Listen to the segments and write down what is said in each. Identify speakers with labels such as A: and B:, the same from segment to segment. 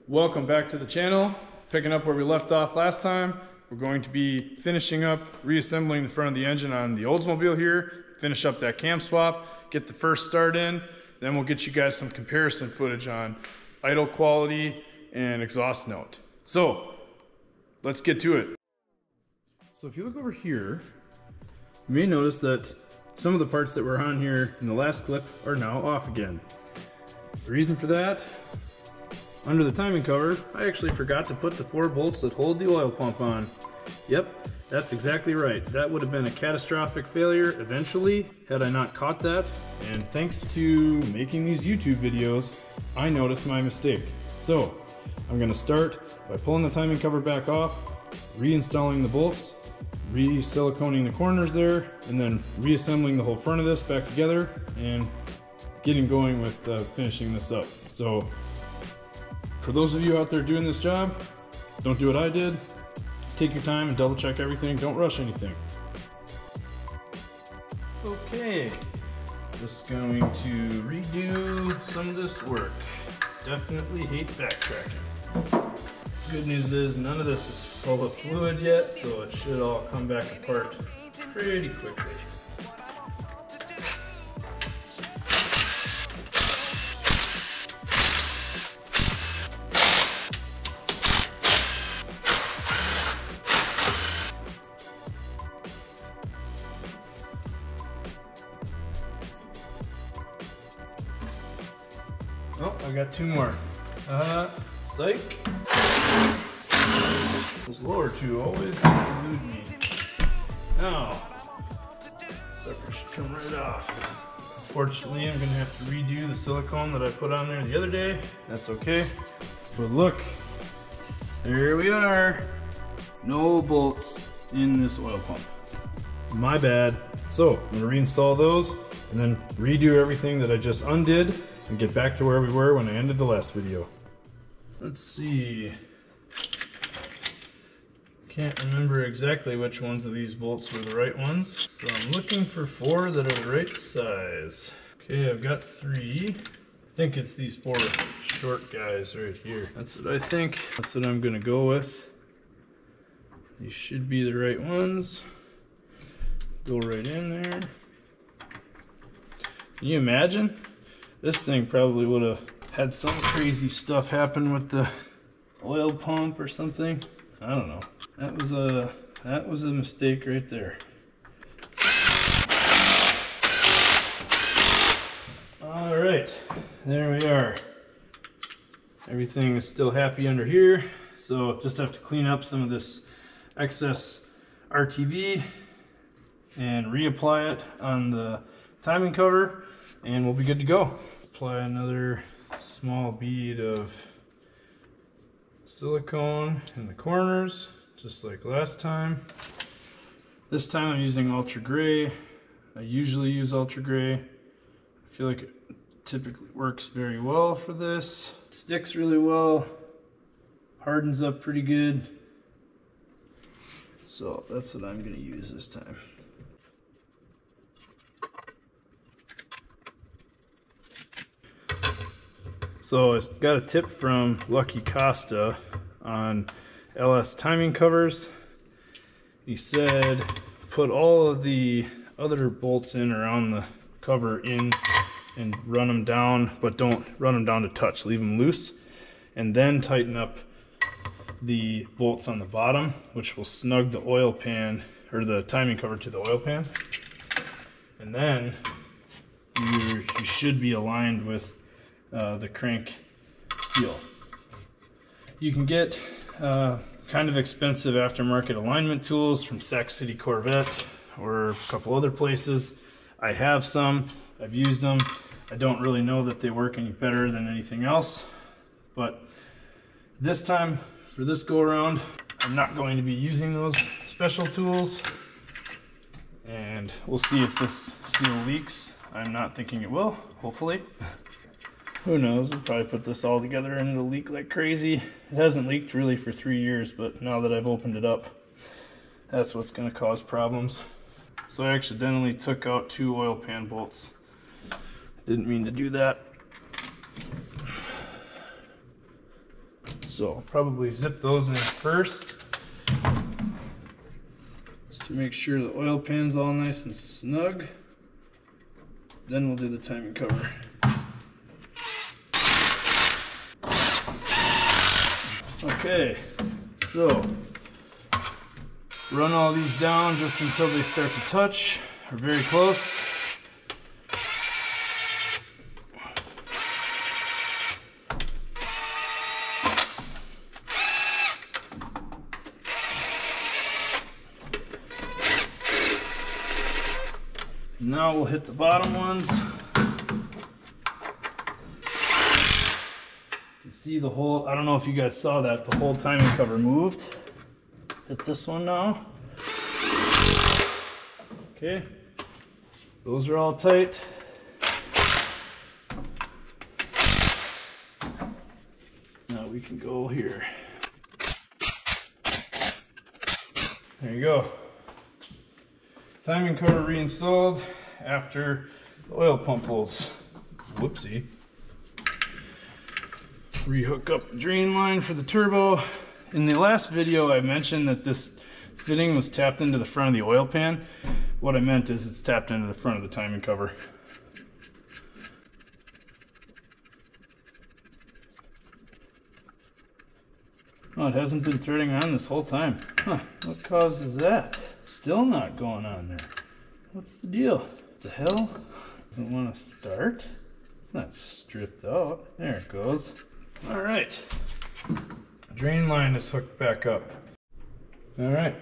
A: Welcome back to the channel. Picking up where we left off last time, we're going to be finishing up reassembling the front of the engine on the Oldsmobile here, finish up that cam swap, get the first start in, then we'll get you guys some comparison footage on idle quality and exhaust note. So let's get to it. So if you look over here, you may notice that some of the parts that were on here in the last clip are now off again. The reason for that, under the timing cover, I actually forgot to put the 4 bolts that hold the oil pump on. Yep, that's exactly right. That would have been a catastrophic failure eventually had I not caught that. And thanks to making these YouTube videos, I noticed my mistake. So I'm going to start by pulling the timing cover back off, reinstalling the bolts, re-siliconing the corners there, and then reassembling the whole front of this back together and getting going with finishing this up. So for those of you out there doing this job, don't do what I did. Take your time and double check everything. Don't rush anything. Okay, just going to redo some of this work. Definitely hate backtracking. Good news is none of this is full of fluid yet, so it should all come back apart pretty quickly. Oh, I got 2 more. Psych. Those lower 2 always elude me. Now, sucker should come right off. Unfortunately, I'm gonna have to redo the silicone that I put on there the other day. That's okay. But look, there we are. No bolts in this oil pump. My bad. So, I'm gonna reinstall those and then redo everything that I just undid and get back to where we were when I ended the last video. Let's see. Can't remember exactly which ones of these bolts were the right ones. So I'm looking for 4 that are the right size. Okay, I've got 3. I think it's these 4 short guys right here. That's what I think. That's what I'm gonna go with. These should be the right ones. Go right in there. Can you imagine? This thing probably would have had some crazy stuff happen with the oil pump or something. I don't know. That was a mistake right there. All right, there we are. Everything is still happy under here. So just have to clean up some of this excess RTV and reapply it on the timing cover, and we'll be good to go. Apply another small bead of silicone in the corners, just like last time. This time I'm using ultra gray. I usually use ultra gray. I feel like it typically works very well for this. It sticks really well, hardens up pretty good. So that's what I'm gonna use this time. So I got a tip from Lucky Costa on LS timing covers. He said put all of the other bolts in around the cover in and run them down, but don't run them down to touch, leave them loose, and then tighten up the bolts on the bottom, which will snug the oil pan or the timing cover to the oil pan. And then you should be aligned with the crank seal. You can get kind of expensive aftermarket alignment tools from Sac City Corvette or a couple other places. I have some, I've used them. I don't really know that they work any better than anything else, but this time, for this go around, I'm not going to be using those special tools, and we'll see if this seal leaks. I'm not thinking it will, hopefully. Who knows, we'll probably put this all together and it'll leak like crazy. It hasn't leaked really for 3 years, but now that I've opened it up, that's what's gonna cause problems. So I accidentally took out 2 oil pan bolts. Didn't mean to do that. So I'll probably zip those in first, just to make sure the oil pan's all nice and snug. Then we'll do the timing cover. Okay, so run all these down just until they start to touch, or very close. Now we'll hit the bottom ones. You can see the whole, I don't know if you guys saw that, the whole timing cover moved. Hit this one now. Okay, those are all tight. Now we can go here. There you go. Timing cover reinstalled after the oil pump bolts. Whoopsie. Rehook up the drain line for the turbo. In the last video I mentioned that this fitting was tapped into the front of the oil pan. What I meant is it's tapped into the front of the timing cover. Oh, it hasn't been threading on this whole time. Huh, what causes that? Still not going on there. What's the deal? What the hell? Doesn't want to start? It's not stripped out. There it goes. All right. Drain line is hooked back up. All right.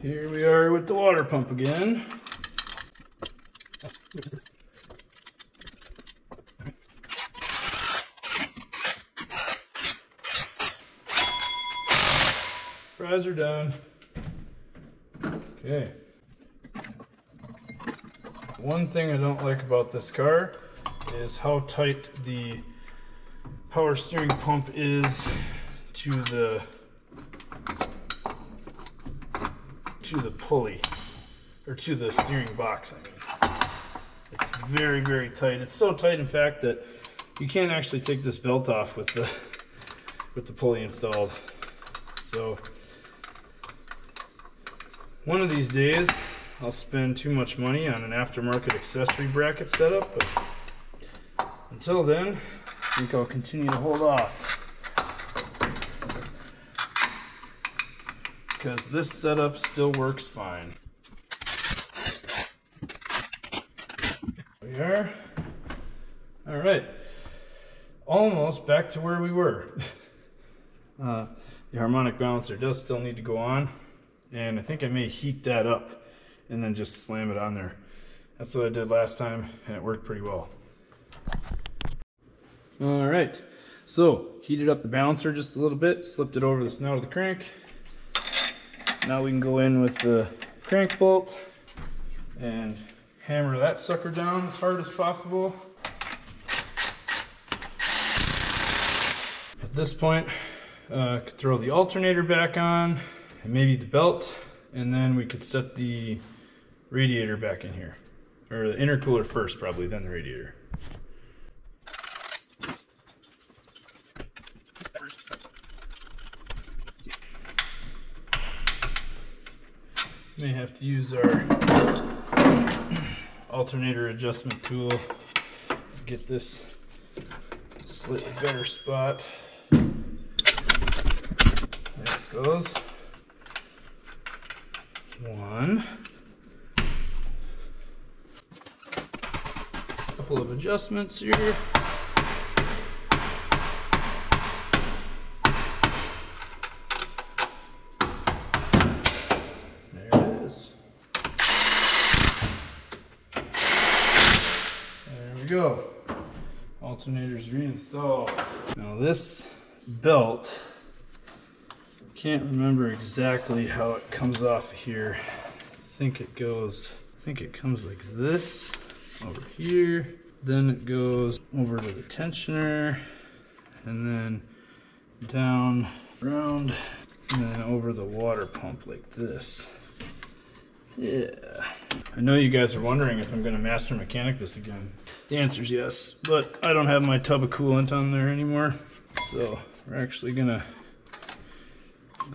A: Here we are with the water pump again. Fries are done. Okay. One thing I don't like about this car is how tight the power steering pump is to the pulley, or to the steering box, I mean. It's very, very tight. It's so tight, in fact, that you can't actually take this belt off with the pulley installed. So one of these days I'll spend too much money on an aftermarket accessory bracket setup, but until then I think I'll continue to hold off, because this setup still works fine. There we are. All right, almost back to where we were. The harmonic balancer does still need to go on, and I think I may heat that up and then just slam it on there. That's what I did last time, and it worked pretty well. All right, so heated up the balancer just a little bit, slipped it over the snout of the crank. Now we can go in with the crank bolt and hammer that sucker down as hard as possible. At this point, could throw the alternator back on and maybe the belt, and then we could set the radiator back in here, or the intercooler first probably, then the radiator. May have to use our alternator adjustment tool to get this slightly better spot. There it goes. One. Couple of adjustments here. There it is. There we go. Alternator's reinstalled. Now this belt, can't remember exactly how it comes off here. I think it comes like this over here, then it goes over to the tensioner, and then down around, and then over the water pump like this. Yeah. I know you guys are wondering if I'm going to master mechanic this again. The answer is yes, but I don't have my tub of coolant on there anymore, so we're actually gonna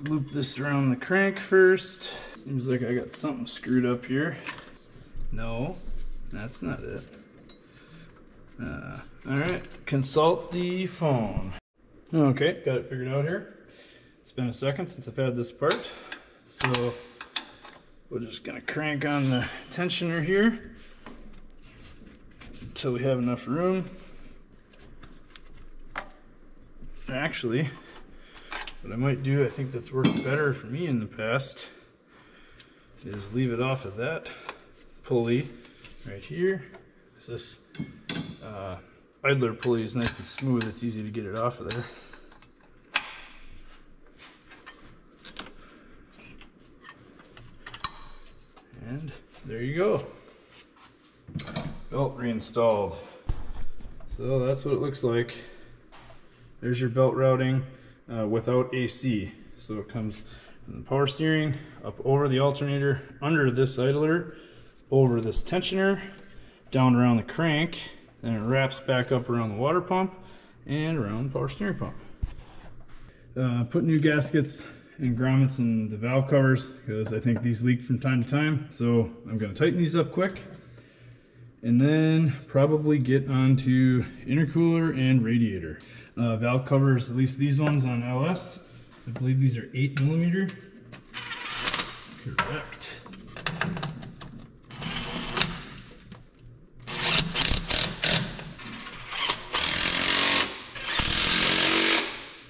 A: loop this around the crank first. Seems like I got something screwed up here. No, that's not it. All right, consult the phone. Okay, got it figured out here. It's been a second since I've had this part, so we're just gonna crank on the tensioner here until we have enough room. Actually, what I might do, I think that's worked better for me in the past, is leave it off of that pulley right here. This idler pulley is nice and smooth. It's easy to get it off of there. And there you go. Belt reinstalled. So that's what it looks like. There's your belt routing without AC. So it comes from the power steering, up over the alternator, under this idler, over this tensioner, down around the crank, then it wraps back up around the water pump and around the power steering pump. Put new gaskets and grommets in the valve covers because I think these leak from time to time. So I'm going to tighten these up quick and then probably get onto intercooler and radiator. Valve covers, at least these ones on LS, I believe these are 8mm. Correct.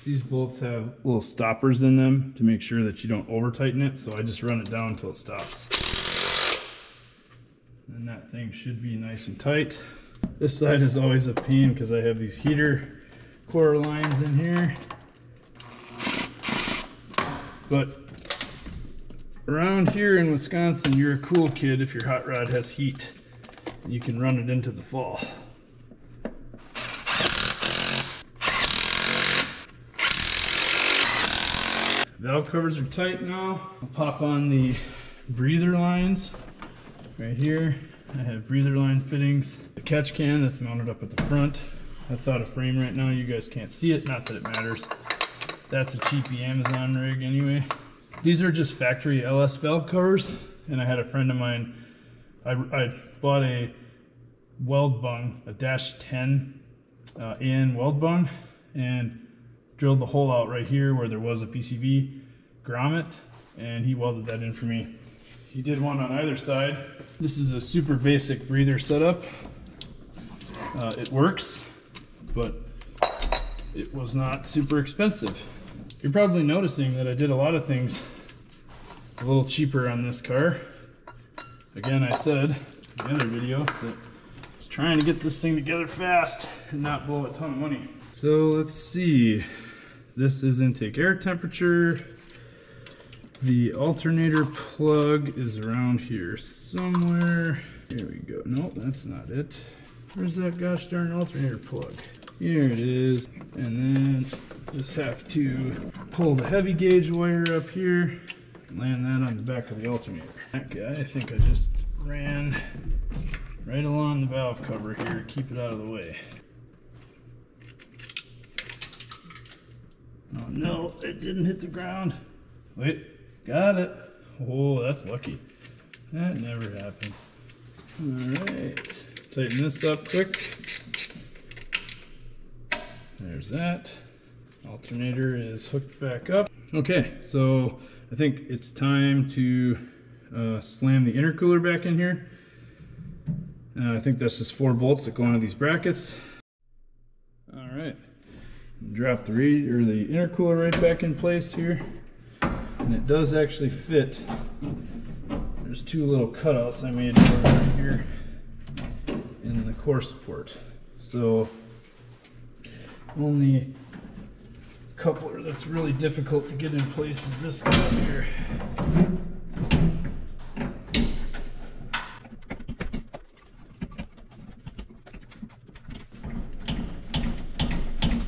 A: These bolts have little stoppers in them to make sure that you don't over tighten it, so I just run it down until it stops. And that thing should be nice and tight. This side is always a pain because I have these heater core lines in here. But around here in Wisconsin, you're a cool kid if your hot rod has heat. You can run it into the fall. Valve covers are tight now. I'll pop on the breather lines right here. I have breather line fittings. The catch can that's mounted up at the front. That's out of frame right now. You guys can't see it, not that it matters. That's a cheapy Amazon rig anyway. These are just factory LS valve covers, and I had a friend of mine, I bought a weld bung, a -10 AN weld bung, and drilled the hole out right here where there was a PCV grommet, and he welded that in for me. He did one on either side. This is a super basic breather setup. It works, but it was not super expensive. You're probably noticing that I did a lot of things a little cheaper on this car. Again, I said in the other video that I was trying to get this thing together fast and not blow a ton of money. So let's see. This is intake air temperature. The alternator plug is around here somewhere. Here we go. Nope, that's not it. Where's that gosh darn alternator plug? Here it is. And then just have to pull the heavy gauge wire up here and land that on the back of the alternator. That guy, I think I just ran right along the valve cover here to keep it out of the way. Oh no, it didn't hit the ground. Wait, got it. Oh, that's lucky. That never happens. All right, tighten this up quick. There's that. Alternator is hooked back up. Okay, so I think it's time to slam the intercooler back in here. I think that's just 4 bolts that go into these brackets. All right, drop the intercooler right back in place here, and it does actually fit. There's 2 little cutouts I made over here in the core support. So only coupler that's really difficult to get in place is this guy here.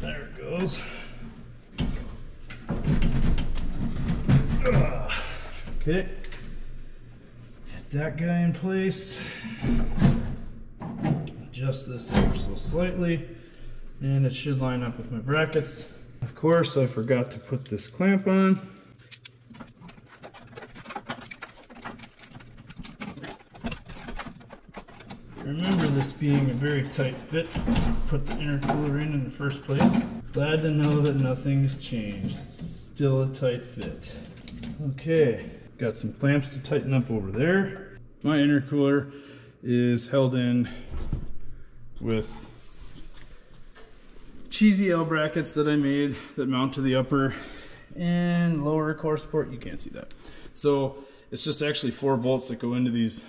A: There it goes. Okay, get that guy in place. Adjust this ever so slightly, and it should line up with my brackets. Of course, I forgot to put this clamp on. Remember this being a very tight fit. Put the intercooler in the first place. Glad to know that nothing's changed. It's still a tight fit. Okay, got some clamps to tighten up over there. My intercooler is held in with cheesy L brackets that I made that mount to the upper and lower core support. You can't see that. So it's just actually 4 bolts that go into these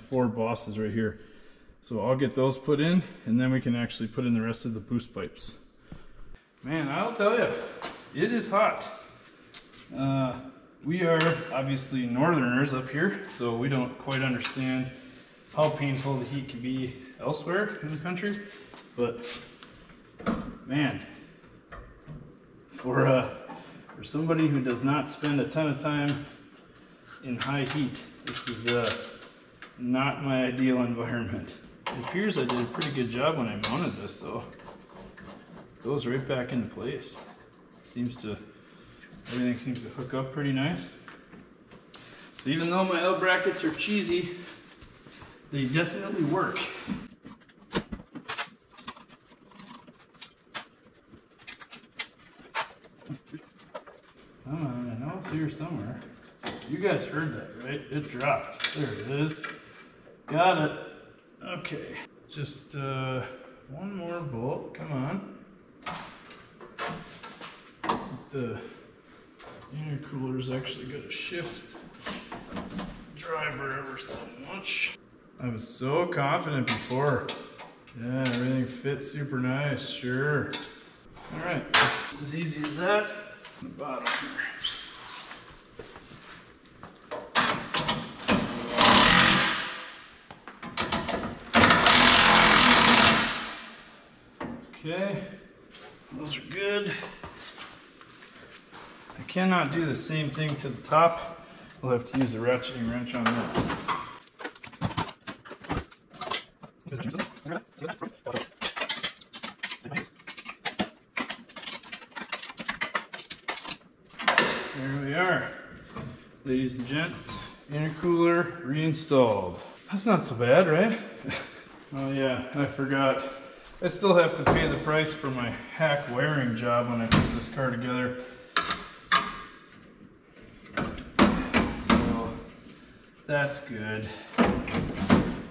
A: 4 bosses right here. So I'll get those put in, and then we can actually put in the rest of the boost pipes. Man, I'll tell you, it is hot. We are obviously northerners up here, so we don't quite understand how painful the heat can be elsewhere in the country. But man, for somebody who does not spend a ton of time in high heat, this is not my ideal environment. It appears I did a pretty good job when I mounted this, though. It goes right back into place. Everything seems to hook up pretty nice. So even though my L brackets are cheesy, they definitely work. Come on, I know it's here somewhere. You guys heard that, right? It dropped. There it is. Got it. Okay. Just one more bolt. Come on. The intercooler's actually got to shift driver ever so much. I was so confident before. Yeah, everything fits super nice. Sure. All right. It's as easy as that. On the bottom here. Okay, those are good. I cannot do the same thing to the top. We'll have to use the ratcheting wrench on that. There we are. Ladies and gents, intercooler reinstalled. That's not so bad, right? Oh yeah, I forgot. I still have to pay the price for my hack wiring job when I put this car together. So that's good.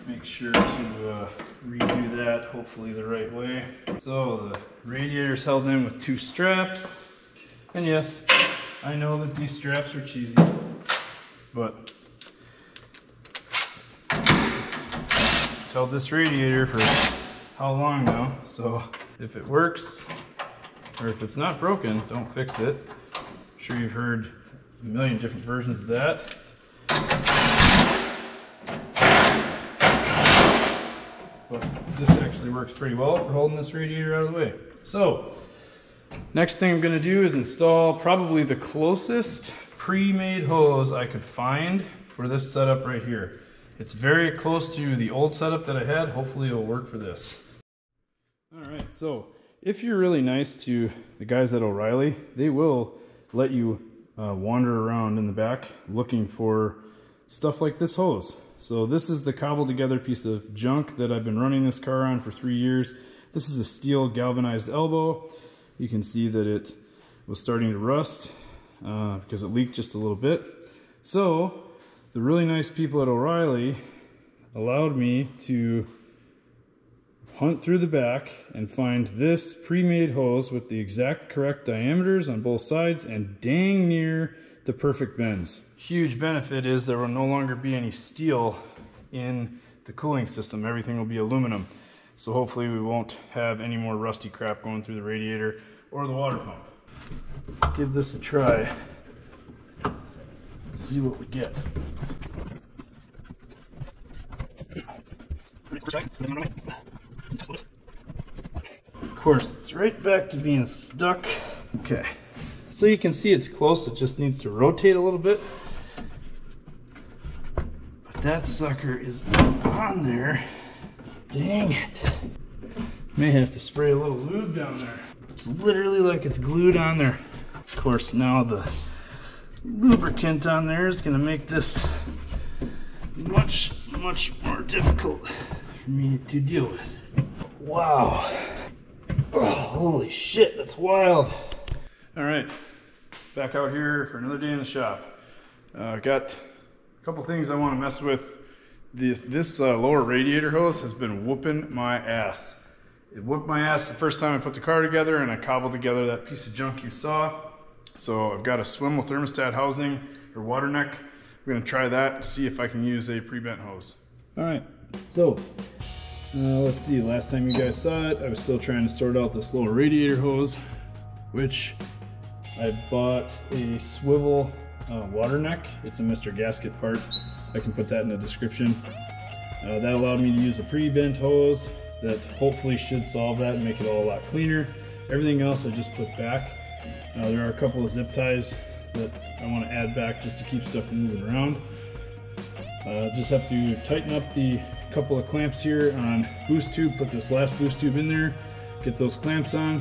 A: Make sure to redo that hopefully the right way. So the radiator's held in with 2 straps. And yes, I know that these straps are cheesy, but it's held this radiator for how long now? So if it works, or if it's not broken, don't fix it. I'm sure you've heard a million different versions of that. But this actually works pretty well for holding this radiator out of the way. So next thing I'm going to do is install probably the closest pre-made hose I could find for this setup right here. It's very close to the old setup that I had. Hopefully it'll work for this. Alright, so if you're really nice to the guys at O'Reilly, they will let you wander around in the back looking for stuff like this hose. So this is the cobbled together piece of junk that I've been running this car on for 3 years. This is a steel galvanized elbow. You can see that it was starting to rust because it leaked just a little bit. So the really nice people at O'Reilly allowed me to hunt through the back and find this pre-made hose with the exact correct diameters on both sides and dang near the perfect bends. Huge benefit is there will no longer be any steel in the cooling system. Everything will be aluminum. So hopefully we won't have any more rusty crap going through the radiator or the water pump. Let's give this a try. See what we get. Of course, it's right back to being stuck. Okay, so you can see it's close. It just needs to rotate a little bit. But that sucker is on there. Dang it. May have to spray a little lube down there. It's literally like it's glued on there. Of course, now the lubricant on there is going to make this much more difficult for me to deal with. Wow. Oh, holy shit, that's wild. All right, back out here for another day in the shop. Got a couple things I want to mess with. This lower radiator hose has been whooping my ass. It whooped my ass the first time I put the car together and I cobbled together that piece of junk you saw. So I've got a swivel thermostat housing or water neck. I'm gonna try that and see if I can use a pre-bent hose. All right, so let's see, last time you guys saw it, I was still trying to sort out this lower radiator hose, which I bought a swivel water neck. It's a Mr. Gasket part. I can put that in the description. That allowed me to use a pre-bent hose that hopefully should solve that and make it all a lot cleaner. Everything else I just put back. There are a couple of zip ties that I want to add back just to keep stuff from moving around. Just have to tighten up the couple of clamps here on boost tube, put this last boost tube in there, get those clamps on,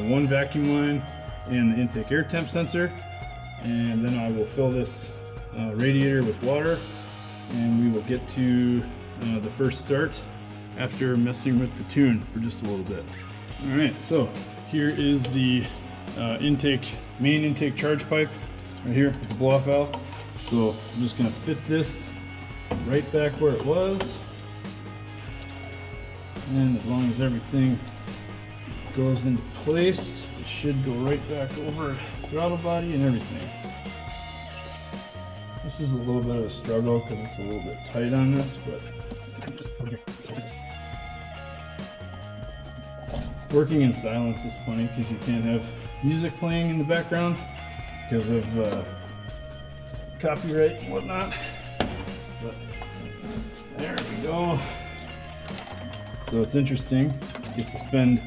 A: one vacuum line and the intake air temp sensor, and then I will fill this radiator with water and we will get to the first start after messing with the tune for just a little bit. All right, so here is the main intake charge pipe right here with the blow-off valve. So I'm just gonna fit this right back where it was. And as long as everything goes into place, it should go right back over the throttle body and everything. This is a little bit of a struggle because it's a little bit tight on this, but working in silence is funny because you can't have music playing in the background because of copyright and whatnot. But there we go. So it's interesting. You get to spend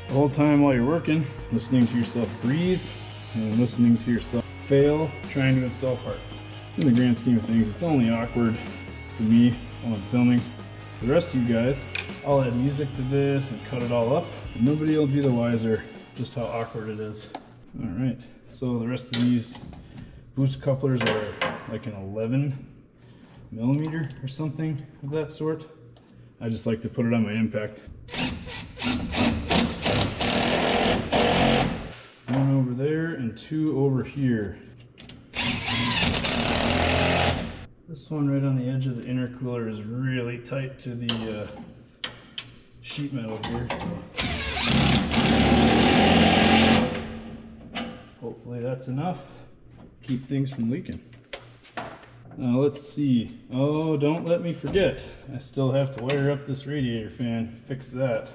A: the whole time while you're working listening to yourself breathe and listening to yourself fail trying to install parts. In the grand scheme of things, it's only awkward for me while I'm filming. The rest of you guys, I'll add music to this and cut it all up. Nobody will be the wiser just how awkward it is. All right, so the rest of these boost couplers are like an 11mm or something of that sort. I just like to put it on my impact. One over there and two over here. This one right on the edge of the intercooler is really tight to the sheet metal here. So hopefully that's enough. Keep things from leaking. Now let's see. Oh, don't let me forget. I still have to wire up this radiator fan, fix that.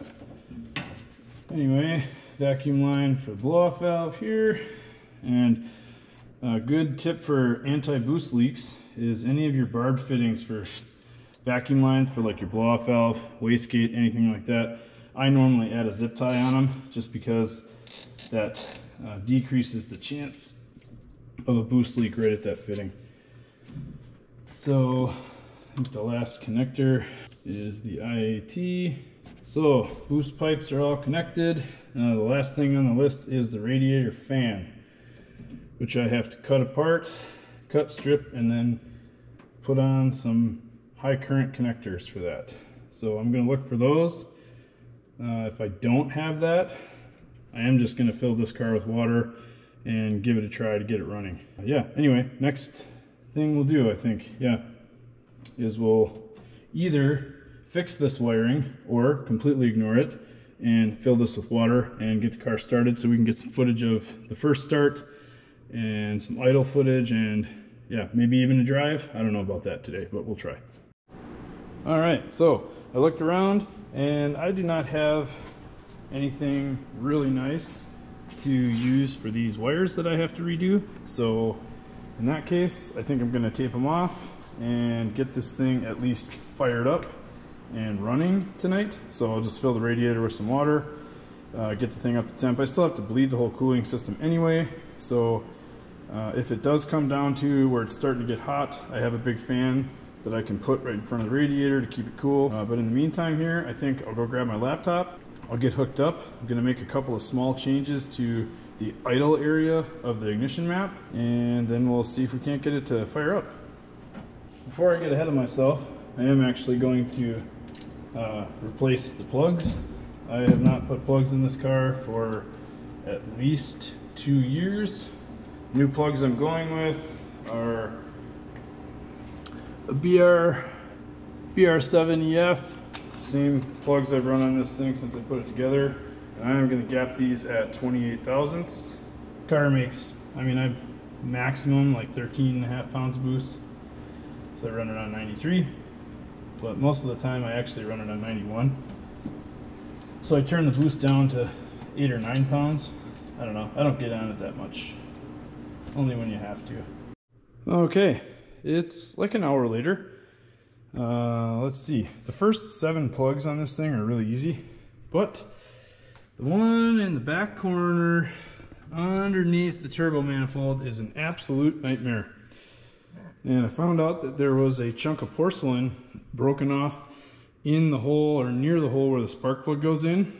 A: Anyway, vacuum line for the blow-off valve here. And a good tip for anti-boost leaks is any of your barbed fittings for vacuum lines for like your blow-off valve, wastegate, anything like that. I normally add a zip tie on them just because that decreases the chance of a boost leak right at that fitting. So I think the last connector is the IAT. So boost pipes are all connected. The last thing on the list is the radiator fan, which I have to cut apart, cut, strip, and then put on some high current connectors for that. So I'm gonna look for those. If I don't have that, I am just gonna fill this car with water and give it a try to get it running. Yeah, anyway, next thing we'll do, I think, is we'll either fix this wiring or completely ignore it and fill this with water and get the car started so we can get some footage of the first start and some idle footage and yeah, maybe even a drive. I don't know about that today, but we'll try. All right, so I looked around and I do not have anything really nice to use for these wires that I have to redo. So in that case, I think I'm gonna tape them off and get this thing at least fired up and running tonight. So I'll just fill the radiator with some water, get the thing up to temp. I still have to bleed the whole cooling system anyway. So if it does come down to where it's starting to get hot, I have a big fan that I can put right in front of the radiator to keep it cool. But in the meantime here, I think I'll go grab my laptop I'll get hooked up. I'm gonna make a couple of small changes to the idle area of the ignition map, and then we'll see if we can't get it to fire up. Before I get ahead of myself, I am actually going to replace the plugs. I have not put plugs in this car for at least 2 years. New plugs I'm going with are a BR7EF. Same plugs I've run on this thing since I put it together. And I'm going to gap these at 28 thousandths. Car makes, I maximum like 13.5 pounds of boost. So I run it on 93. But most of the time I actually run it on 91. So I turn the boost down to 8 or 9 pounds. I don't know. I don't get on it that much. Only when you have to. Okay, it's like an hour later. Let's see. The first 7 plugs on this thing are really easy, but the one in the back corner underneath the turbo manifold is an absolute nightmare. And I found out that there was a chunk of porcelain broken off in the hole or near the hole where the spark plug goes in.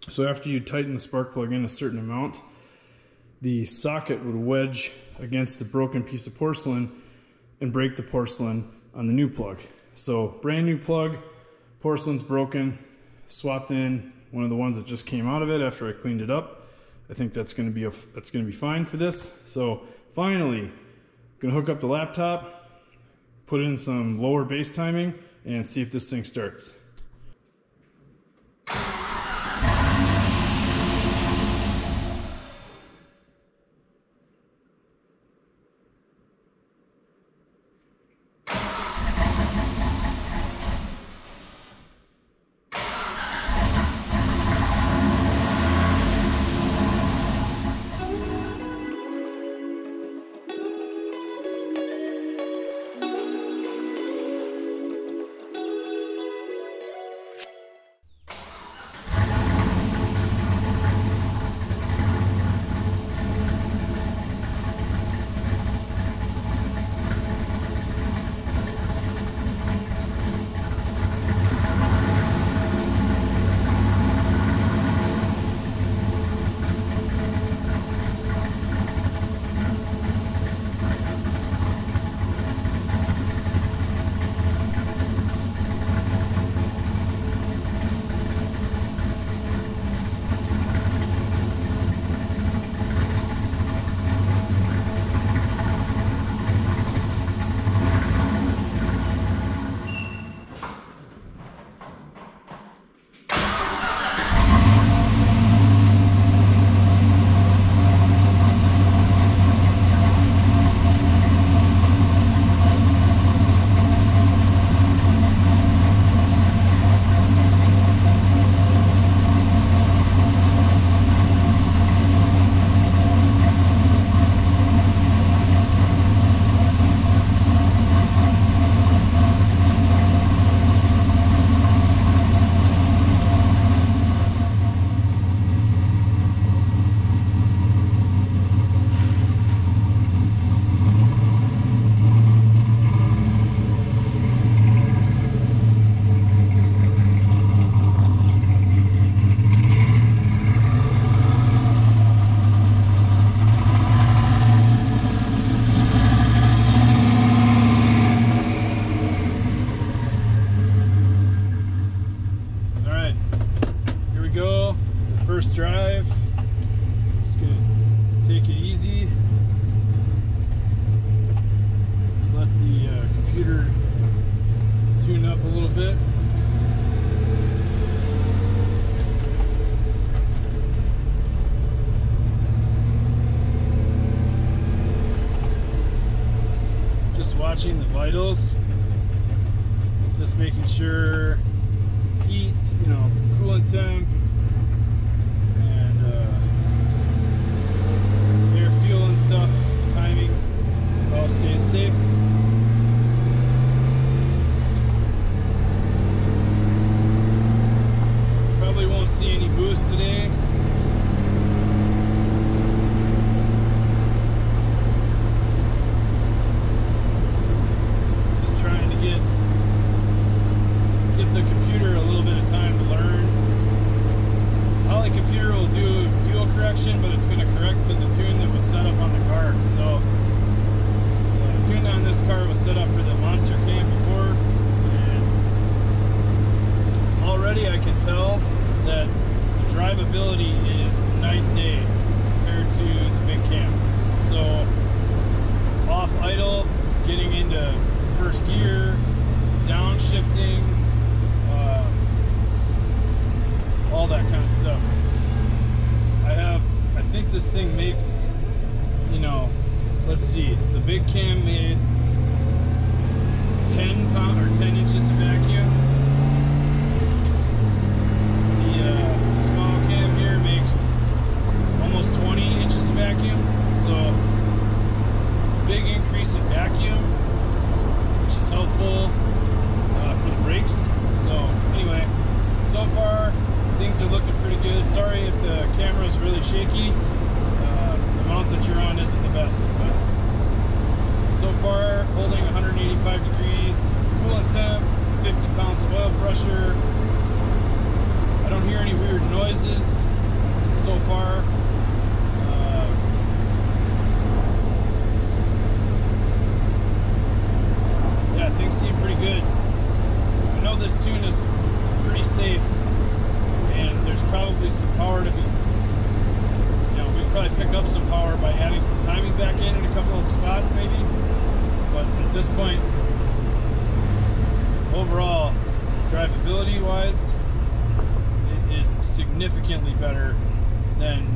A: So after you tighten the spark plug in a certain amount, the socket would wedge against the broken piece of porcelain and break the porcelain on the new plug. So brand new plug, porcelain's broken, swapped in one of the ones that just came out of it after I cleaned it up. I think that's going to be fine for this. So finally, gonna hook up the laptop, put in some lower bass timing, and see if this thing starts. First drive, just gonna take it easy, let the computer tune up a little bit. Just watching the vitals, just making sure heat, coolant temp, stuff, timing, all stays safe. Probably won't see any boost today. Just trying to get the computer a little bit of time to learn can tell that the drivability is night and day compared to the big cam. So off idle, getting into first gear, downshifting, all that kind of stuff. I think this thing makes, you know, let's see, the big cam made 10 pounds or 10 inches of vacuum. The small cam here makes almost 20 inches of vacuum. So big increase in vacuum, which is helpful for the brakes. So anyway, so far things are looking pretty good. Sorry if the camera is really shaky. The mount that you're on isn't the best, but so far holding 185 degrees, coolant temp, 50 pounds of oil pressure. I don't hear any weird noises so far. Yeah, things seem pretty good. I know this tune is pretty safe, and there's probably some power to be, you know, we could probably pick up some power by adding some timing back in a couple of spots maybe, but at this point, overall, drivability wise, it is significantly better than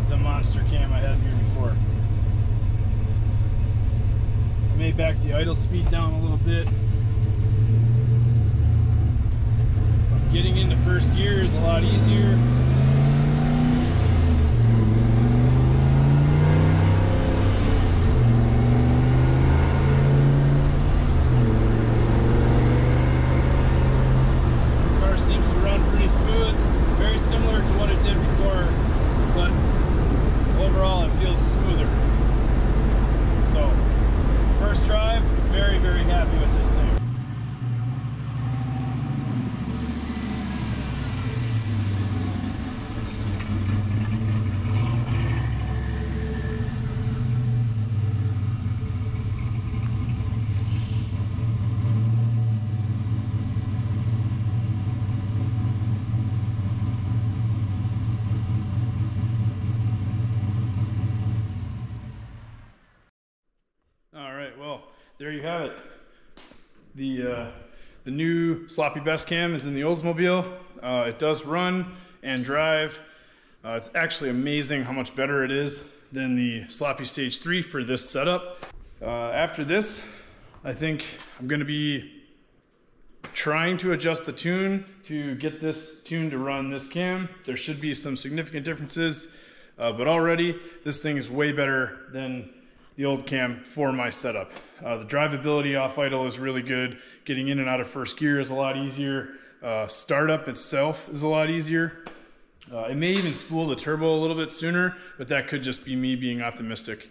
A: the monster cam I had here before. I may back the idle speed down a little bit. Getting into first gear is a lot easier. The car seems to run pretty smooth, very similar to what it did before, but overall it feels smoother. So, first drive, very, very happy with this thing. Well, there you have it. The new Sloppy Best Cam is in the Oldsmobile. It does run and drive. It's actually amazing how much better it is than the Sloppy Stage 3 for this setup. After this, I think I'm going to be trying to adjust the tune to get this tune to run this cam. There should be some significant differences, but already this thing is way better than the old cam for my setup. The drivability off idle is really good. Getting in and out of first gear is a lot easier. Startup itself is a lot easier. It may even spool the turbo a little bit sooner, but that could just be me being optimistic.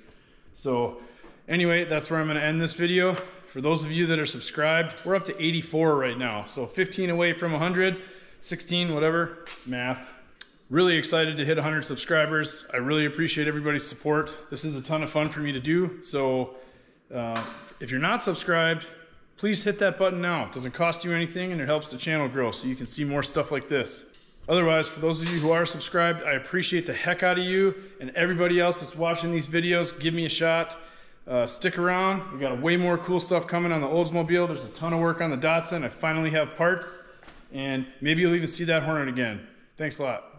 A: So anyway, that's where I'm gonna end this video. For those of you that are subscribed, we're up to 84 right now. So 15 away from 100, 16, whatever, math. Really excited to hit 100 subscribers. I really appreciate everybody's support. This is a ton of fun for me to do. So if you're not subscribed, please hit that button now. It doesn't cost you anything and it helps the channel grow so you can see more stuff like this. Otherwise, for those of you who are subscribed, I appreciate the heck out of you, and everybody else that's watching these videos, give me a shot. Stick around. We got way more cool stuff coming on the Oldsmobile. There's a ton of work on the Datsun. I finally have parts, and maybe you'll even see that Hornet again. Thanks a lot.